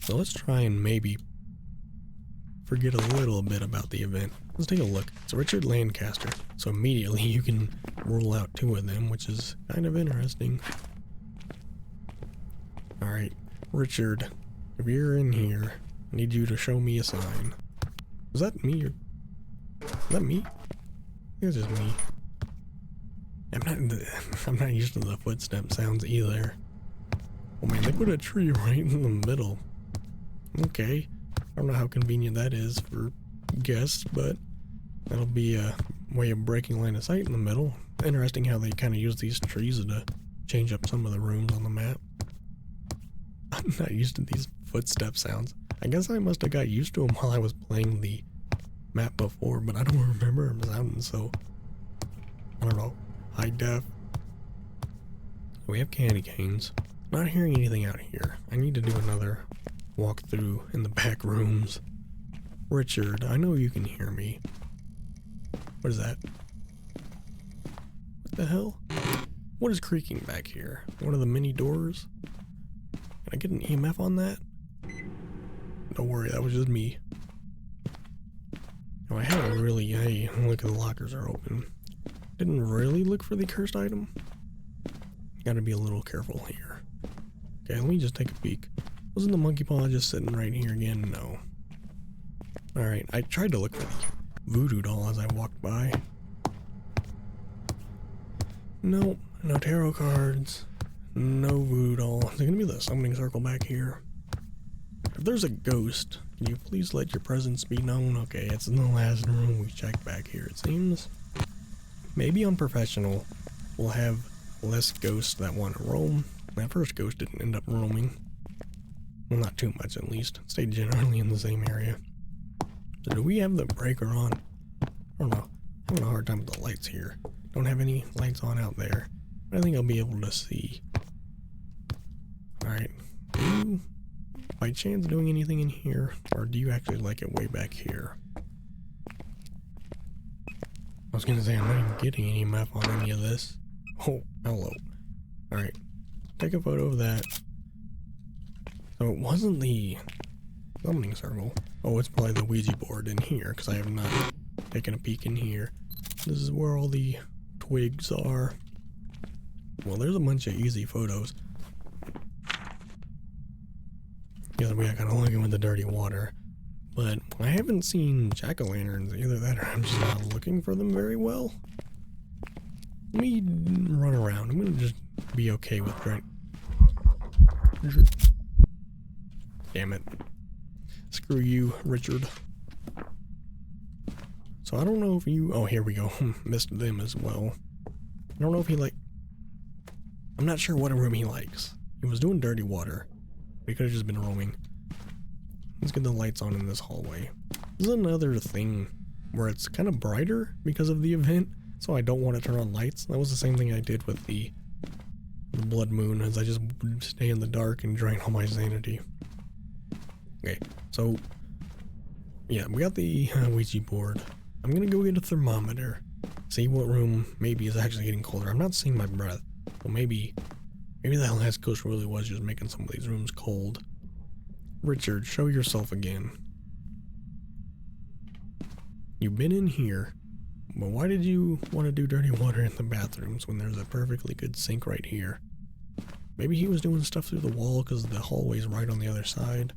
So let's try and maybe forget a little bit about the event. Let's take a look. It's Richard Lancaster. So immediately you can rule out 2 of them, which is kind of interesting. Alright, Richard, if you're in here, I need you to show me a sign. Is that me or... Is that me? I think it's just me. I'm not used to the footstep sounds either. Oh man, they put a tree right in the middle. Okay. I don't know how convenient that is for guests, but that'll be a way of breaking line of sight in the middle. Interesting how they kind of use these trees to change up some of the rooms on the map. I'm not used to these footstep sounds. I guess I must have got used to them while I was playing the map before, but I don't remember them sounding so... I don't know. High def. We have candy canes. Not hearing anything out here. I need to do another walkthrough in the back rooms. Richard, I know you can hear me. What is that? What the hell? What is creaking back here? One of the mini doors? Can I get an EMF on that? Don't worry, that was just me. Oh, I haven't really... Hey, look, the lockers are open. Didn't really look for the cursed item. Gotta be a little careful here. Okay, let me just take a peek. Wasn't the monkey paw just sitting right here again? No. Alright, I tried to look for the voodoo doll as I walked by. Nope, no tarot cards. No voodoo doll. Is it gonna be the summoning circle back here? If there's a ghost, can you please let your presence be known? Okay, it's in the last room we checked back here, it seems. Maybe on professional, we'll have less ghosts that want to roam. That first ghost didn't end up roaming. Well, not too much at least. Stayed generally in the same area. So do we have the breaker on? I don't know. I'm having a hard time with the lights here. Don't have any lights on out there. But I think I'll be able to see. Alright. Are you, by chance, doing anything in here? Or do you actually like it way back here? I was gonna say, I'm not even getting any map on any of this. Oh, hello. Alright. Take a photo of that. So it wasn't the summoning circle. Oh, it's probably the Ouija board in here, because I have not taken a peek in here. This is where all the twigs are. Well, there's a bunch of easy photos. The other way I kind of looking with the dirty water. But I haven't seen jack-o'-lanterns, either that or I'm just not looking for them very well. Let me run around. I'm gonna just be okay with right. Damn it. Screw you, Richard. So I don't know if you... Oh, here we go. Missed them as well. I don't know if he I'm not sure what room he likes. He was doing dirty water. We could have just been roaming. Let's get the lights on in this hallway. This is another thing where it's kind of brighter because of the event, so I don't want to turn on lights. That was the same thing I did with the blood moon, as I just would stay in the dark and drain all my sanity. Okay, so yeah, we got the Ouija board. I'm gonna go get a thermometer, see what room maybe is actually getting colder. I'm not seeing my breath, so maybe the last ghost really was just making some of these rooms cold. Richard, show yourself again. You've been in here, but why did you want to do dirty water in the bathrooms when there's a perfectly good sink right here? Maybe he was doing stuff through the wall because the hallway's right on the other side.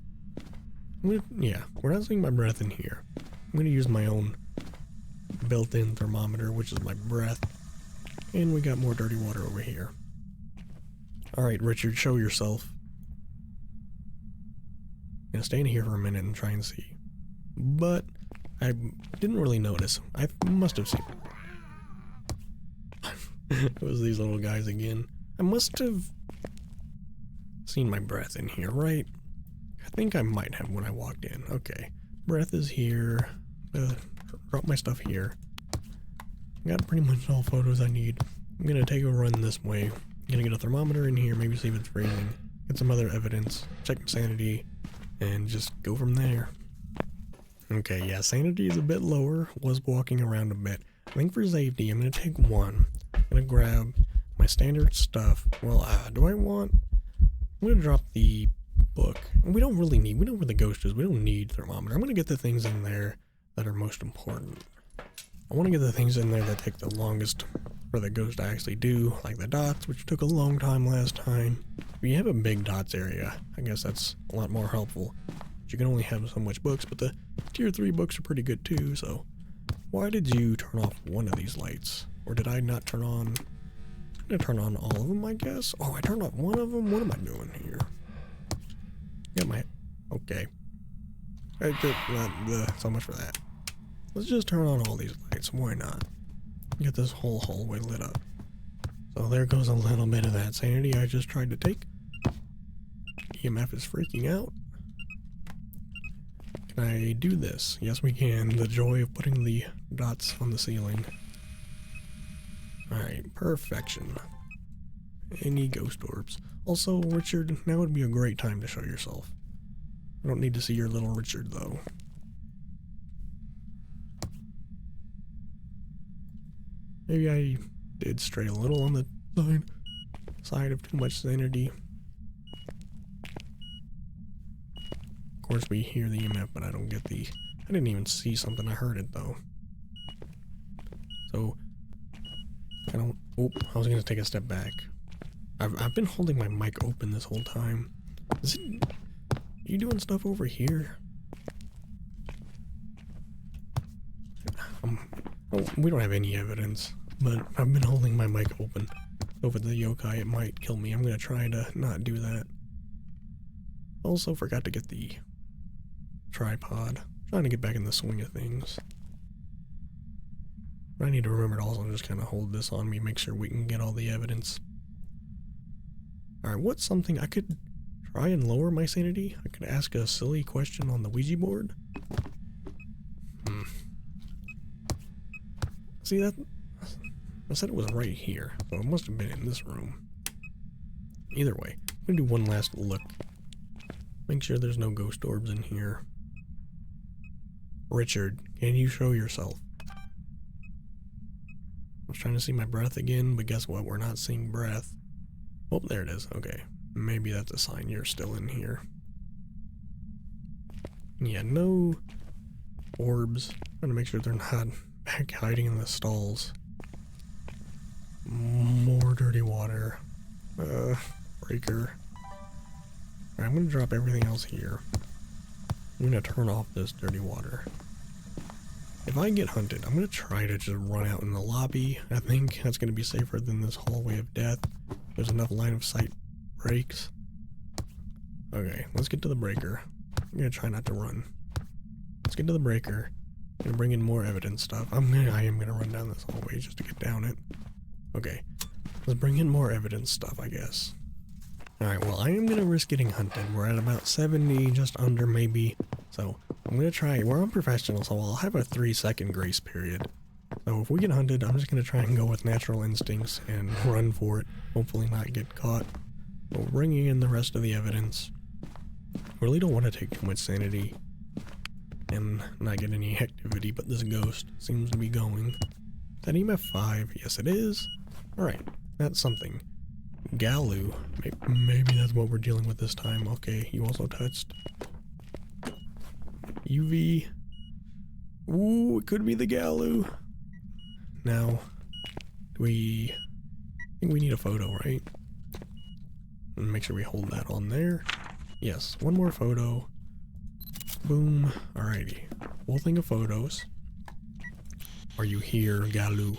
Yeah, we're not seeing my breath in here. I'm going to use my own built-in thermometer, which is my breath. And we got more dirty water over here. Alright, Richard, show yourself. I'm gonna stay in here for a minute and try and see. But I didn't really notice. I must have seen... It was these little guys again. I must have seen my breath in here, right? I think I might have when I walked in. Okay. Breath is here. Drop my stuff here. Got pretty much all photos I need. I'm gonna take a run this way. I'm gonna get a thermometer in here, maybe see if it's freezing. Get some other evidence. Check sanity. And just go from there. Okay, yeah, sanity is a bit lower. Was walking around a bit. I think for safety, I'm gonna take one. I'm gonna grab my standard stuff. Well, do I want... I'm gonna drop the book. We don't know where the ghost is. We don't need thermometer. I'm gonna get the things in there that are most important. I want to get the things in there that take the longest for the ghost to actually do, like the dots, which took a long time last time. We have a big dots area. I guess that's a lot more helpful. You can only have so much books, but the tier 3 books are pretty good too, so... Why did you turn off one of these lights? Or did I not turn on... I'm gonna turn on all of them, I guess. Oh, I turned off one of them? What am I doing here? Get my... Okay. So much for that. Let's just turn on all these lights. Why not? Get this whole hallway lit up. So there goes a little bit of that sanity I just tried to take. EMF is freaking out. Can I do this? Yes, we can. The joy of putting the dots on the ceiling. Alright, perfection. Any ghost orbs. Also, Richard, now would be a great time to show yourself. I don't need to see your little Richard, though. Maybe I did stray a little on the side of too much sanity. Of course, we hear the EMF, but I don't get the... I didn't even see something. I heard it, though. So... I don't... Oh, I was going to take a step back. I've been holding my mic open this whole time. Is it... Are you doing stuff over here? Oh, we don't have any evidence, but I've been holding my mic open. Over the yokai, it might kill me. I'm going to try to not do that. Also forgot to get the tripod. Trying to get back in the swing of things. But I need to remember to also just kind of hold this on me, make sure we can get all the evidence. Alright, what's something I could try and lower my sanity? I could ask a silly question on the Ouija board. See that? I said it was right here, so it must have been in this room. Either way, I'm gonna do one last look. Make sure there's no ghost orbs in here. Richard, can you show yourself? I was trying to see my breath again, but guess what? We're not seeing breath. Oh, there it is. Okay. Maybe that's a sign you're still in here. Yeah, no orbs. Trying to make sure they're not back hiding in the stalls. More dirty water. Breaker. Alright, I'm gonna drop everything else here. I'm gonna turn off this dirty water. If I get hunted, I'm gonna try to just run out in the lobby. I think that's gonna be safer than this hallway of death. There's enough line of sight breaks. Okay, let's get to the breaker. I'm gonna try not to run. Let's get to the breaker. I'm gonna bring in more evidence stuff. I am gonna run down this hallway just to get down it. Okay, let's bring in more evidence stuff, I guess. Alright, well, I am gonna risk getting hunted. We're at about 70, just under maybe. So, I'm gonna try. We're unprofessional, so I'll have a 3-second grace period. So, if we get hunted, I'm just gonna try and go with natural instincts and run for it. Hopefully not get caught. But we're bringing in the rest of the evidence. Really don't want to take too much sanity and not get any activity, but this ghost seems to be going. Is that EMF 5? Yes, it is. Alright, that's something. Galu. Maybe that's what we're dealing with this time. Okay, you also touched. UV. Ooh, it could be the Galu. Now, I think we need a photo, right? And make sure we hold that on there. Yes, one more photo. Boom. Alrighty. Whole thing of photos. Are you here, Galu?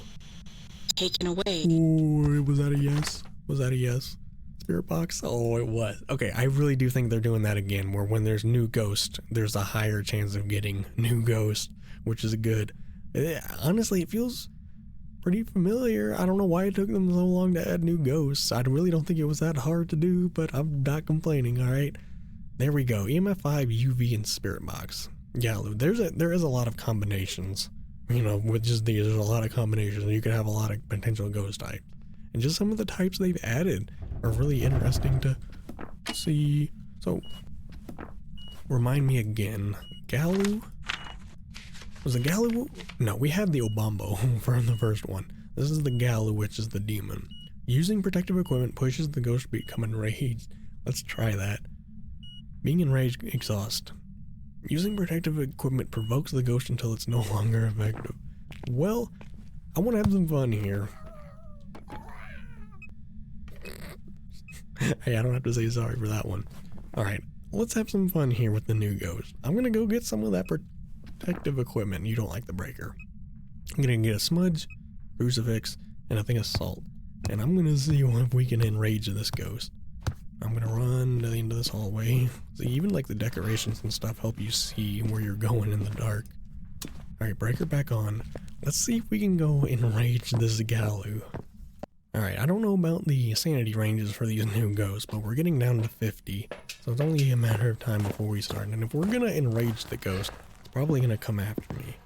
Taken away. Ooh, was that a yes? Was that a yes? Spirit box? Oh, it was. Okay, I really do think they're doing that again, where when there's new ghost, there's a higher chance of getting new ghost, which is good. Honestly, it feels pretty familiar. I don't know why it took them so long to add new ghosts. I really don't think it was that hard to do, but I'm not complaining, alright? There we go. EMF 5, UV, and Spirit Box. Yeah, there is a lot of combinations. You know, with just these, there's a lot of combinations. You could have a lot of potential ghost types. And just some of the types they've added are really interesting to see. So, remind me again. Galu? Was the Galu? No, we had the Obambo from the first one. This is the Galu, which is the demon. Using protective equipment pushes the ghost to become enraged. Let's try that. Being enraged, exhaust. Using protective equipment provokes the ghost until it's no longer effective. Well, I want to have some fun here. Hey, I don't have to say sorry for that one. Alright, let's have some fun here with the new ghost. I'm gonna go get some of that protective equipment. You don't like the breaker. I'm gonna get a smudge, crucifix, and I think a salt. And I'm gonna see if we can enrage this ghost. I'm gonna run to the end of this hallway. So even like the decorations and stuff help you see where you're going in the dark. Alright, breaker back on. Let's see if we can go enrage this Galu. Alright, I don't know about the sanity ranges for these new ghosts, but we're getting down to 50. So it's only a matter of time before we start. And if we're gonna enrage the ghost, it's probably gonna come after me.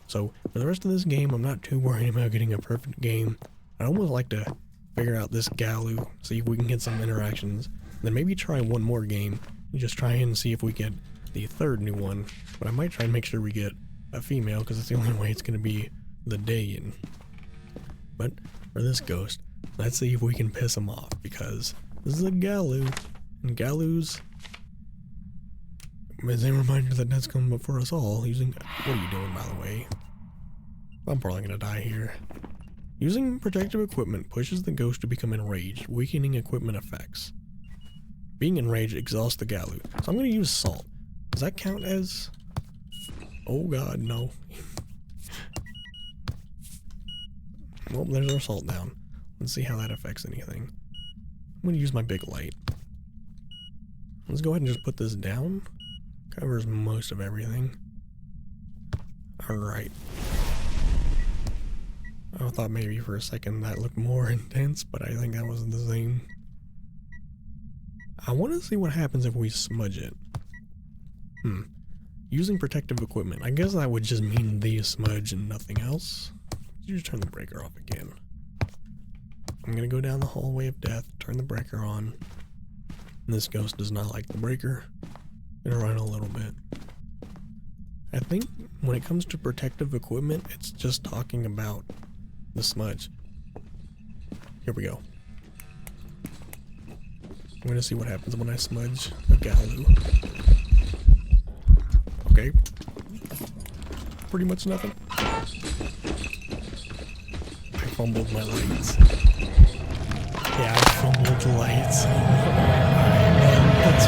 So for the rest of this game, I'm not too worried about getting a perfect game. I'd almost like to figure out this Galu, see if we can get some interactions, then maybe try one more game and just try and see if we get the third new one. But I might try and make sure we get a female because it's the only way it's going to be the Dayan. But for this ghost, let's see if we can piss him off because this is a Galu, and Galus, as a reminder that that's coming up for us all. Using, what are you doing by the way? I'm probably going to die here. Using protective equipment pushes the ghost to become enraged, weakening equipment effects. Being enraged exhausts the Galu. So I'm going to use salt. Does that count as... Oh god, no. Well, there's our salt down. Let's see how that affects anything. I'm going to use my big light. Let's go ahead and just put this down. Covers most of everything. Alright. I thought maybe for a second that looked more intense, but I think that wasn't the same. I want to see what happens if we smudge it. Using protective equipment. I guess that would just mean the smudge and nothing else. You just turn the breaker off again. I'm gonna go down the hallway of death, turn the breaker on. And this ghost does not like the breaker. Gonna run a little bit. I think when it comes to protective equipment, it's just talking about the smudge. Here we go. I'm gonna see what happens when I smudge a Galu. Okay. Pretty much nothing. I fumbled my lights. Yeah, I fumbled lights. That's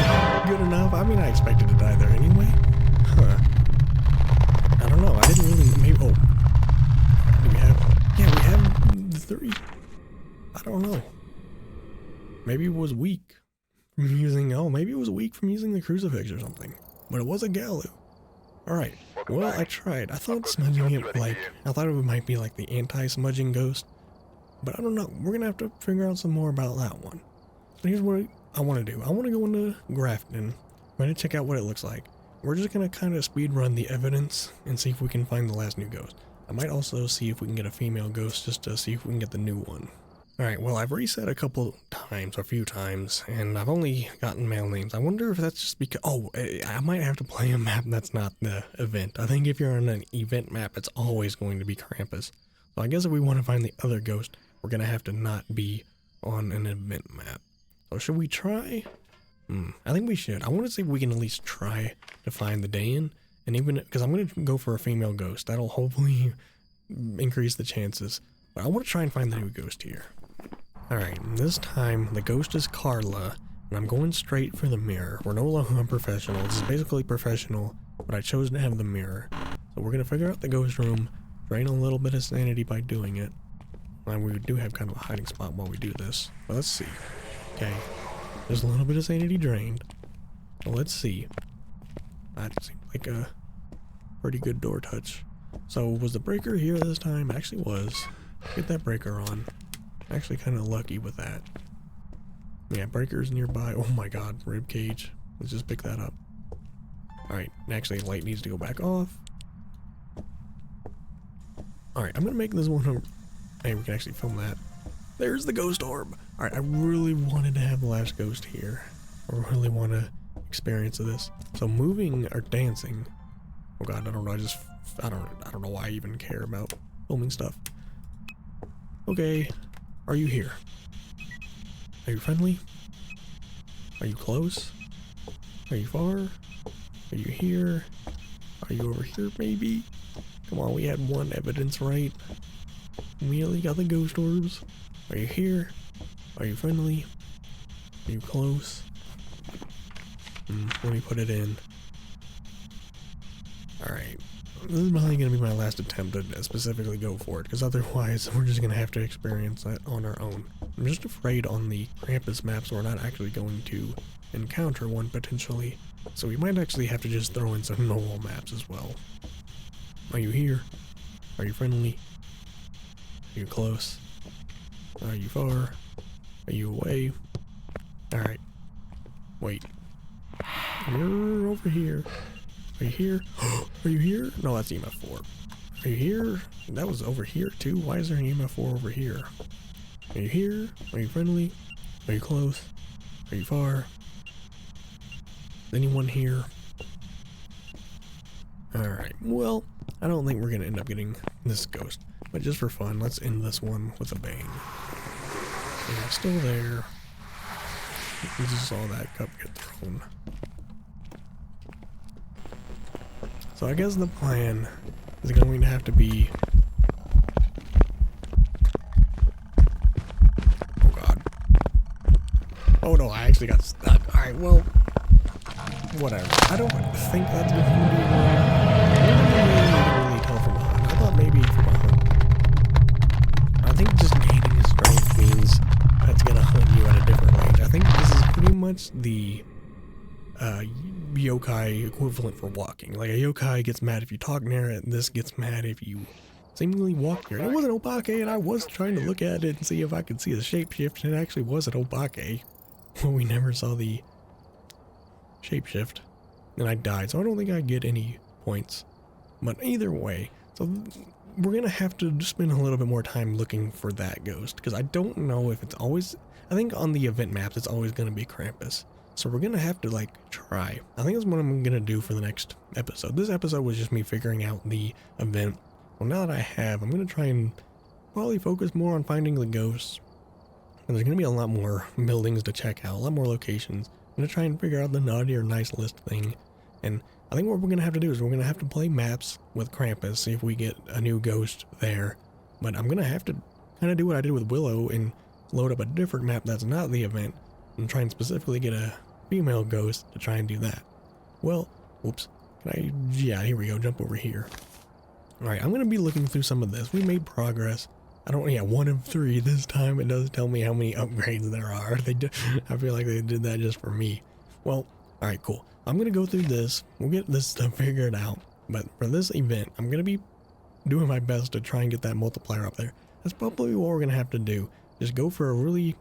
good enough. I mean, I expected to die there anyway. Huh. I don't know. I didn't really... Maybe... Oh. Do we have... Yeah, we have the 3. I don't know. Maybe it was weak from using... Oh, maybe it was weak from using the crucifix or something. But it was a Galu. Alright. Well, I tried. I thought smudging it like... I thought it might be like the anti-smudging ghost. But I don't know. We're gonna have to figure out some more about that one. So here's what I want to do. I want to go into Grafton. I'm gonna check out what it looks like. We're just gonna kind of speed run the evidence and see if we can find the last new ghost. I might also see if we can get a female ghost just to see if we can get the new one. Alright, well, I've reset a few times, and I've only gotten male names. I wonder if that's just because... Oh, I might have to play a map that's not the event. I think if you're on an event map, it's always going to be Krampus. So I guess if we want to find the other ghost, we're going to have to not be on an event map. So should we try? I think we should. I want to see if we can at least try to find the Dayan. And even... Because I'm going to go for a female ghost. That'll hopefully increase the chances. But I want to try and find the new ghost here. Alright, this time the ghost is Carla, and I'm going straight for the mirror. We're no longer professional. This is basically professional, but I chose to have the mirror. So we're going to figure out the ghost room, drain a little bit of sanity by doing it. And we do have kind of a hiding spot while we do this. But let's see. Okay, there's a little bit of sanity drained. So let's see. That seemed like a pretty good door touch. So was the breaker here this time? It actually was. Get that breaker on. Actually kind of lucky with that. Yeah, breaker's nearby. Oh my god, rib cage. Let's just pick that up. Alright, actually light needs to go back off. Alright, I'm gonna make this one... Hey, we can actually film that. There's the ghost orb. Alright, I really wanted to have the last ghost here. I really want to experience this. So moving or dancing... Oh god, I don't know, I don't know why I even care about filming stuff. Okay. Are you here? Are you friendly? Are you close? Are you far? Are you here? Are you over here maybe? Come on, we had one evidence right. We only got the ghost orbs. Are you here? Are you friendly? Are you close? Let me put it in. Alright. This is probably going to be my last attempt to specifically go for it, because otherwise we're just going to have to experience that on our own. I'm just afraid on the Krampus maps we're not actually going to encounter one potentially, so we might actually have to just throw in some normal maps as well. Are you here? Are you friendly? Are you close? Are you far? Are you away? Alright. Wait. You're over here. Are you here? Are you here? No, that's EMF 4. Are you here? That was over here too? Why is there an EMF 4 over here? Are you here? Are you friendly? Are you close? Are you far? Is anyone here? Alright, well, I don't think we're gonna end up getting this ghost. But just for fun, let's end this one with a bang. Yeah, still there. We just saw that cup get thrown. So I guess the plan is going to have to be... Oh god. Oh no, I actually got stuck. Alright, well... Whatever. I don't think that's going to be one. I don't really tell from behind. I thought maybe from behind. I think just gaining strength means that's going to hunt you at a different range. I think this is pretty much the... yokai equivalent for walking. Like a yokai gets mad if you talk near it, and this gets mad if you seemingly walk near it. It wasn't Obake, and I was trying to look at it and see if I could see the shapeshift, and it actually was an Obake. Well, we never saw the shapeshift, and I died, so I don't think I get any points. But either way, so we're gonna have to spend a little bit more time looking for that ghost, because I don't know if it's always... I think on the event maps, it's always gonna be Krampus. So we're gonna have to like try. I think that's what I'm gonna do for the next episode. This episode was just me figuring out the event. Well, now that I have, I'm gonna try and probably focus more on finding the ghosts. And there's gonna be a lot more buildings to check out, a lot more locations. I'm gonna try and figure out the naughty or nice list thing. And I think what we're gonna have to do is we're gonna have to play maps with Krampus, see if we get a new ghost there. But I'm gonna have to kind of do what I did with Willow and load up a different map that's not the event and try and specifically get a female ghost to try and do that. Well, whoops. Yeah, here we go. Jump over here. Alright, I'm going to be looking through some of this. We made progress. Yeah, 1 of 3 this time. It does tell me how many upgrades there are. I feel like they did that just for me. Well, alright, cool. I'm going to go through this. We'll get this stuff figured out. But for this event, I'm going to be doing my best to try and get that multiplier up there. That's probably what we're going to have to do. Just go for a really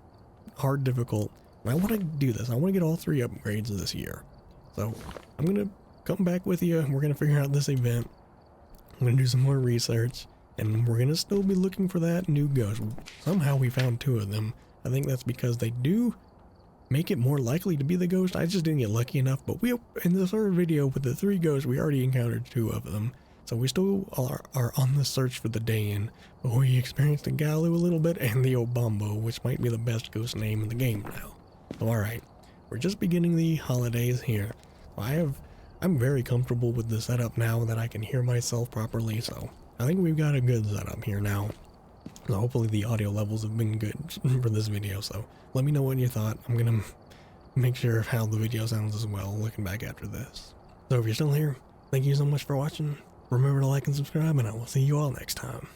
hard, difficult... I want to do this. I want to get all 3 upgrades this year. So I'm going to come back with you. We're going to figure out this event. I'm going to do some more research. And we're going to still be looking for that new ghost. Somehow we found 2 of them. I think that's because they do make it more likely to be the ghost. I just didn't get lucky enough. But in the 3rd video with the 3 ghosts, we already encountered 2 of them. So we still are on the search for the Dayan. But we experienced the Galu a little bit and the Obambo, which might be the best ghost name in the game now. So alright, we're just beginning the holidays here. I'm very comfortable with the setup now that I can hear myself properly, so I think we've got a good setup here now. So hopefully the audio levels have been good for this video, so let me know what you thought. I'm gonna make sure of how the video sounds as well, looking back after this. So if you're still here, thank you so much for watching. Remember to like and subscribe, and I will see you all next time.